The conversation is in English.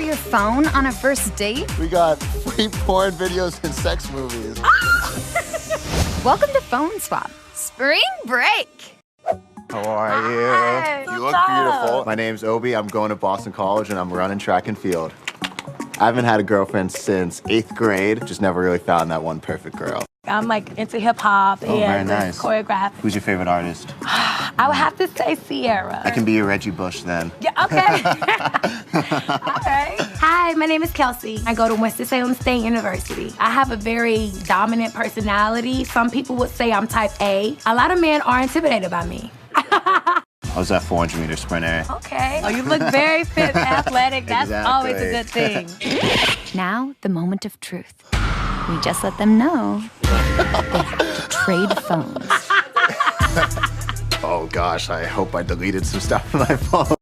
through your phone on a first date? We got free porn videos and sex movies. Welcome to Phone Swap. Spring break. How are you? Hi. You look beautiful. My name's Obi. I'm going to Boston College and I'm running track and field. I haven't had a girlfriend since 8th grade. Just never really found that one perfect girl. I'm like into hip hop very and nice. choreograph. Who's your favorite artist? I would have to say Sierra. I can be your Reggie Bush then. Yeah, okay. All right. Hi, my name is Kelsey. I go to Winston-Salem State University. I have a very dominant personality. Some people would say I'm type A. A lot of men are intimidated by me. I was that 400-meter sprinter. Okay. Oh, you look very fit, athletic. That's always a good thing. Now, the moment of truth. We just let them know they have to trade phones. Oh gosh, I hope I deleted some stuff on my phone.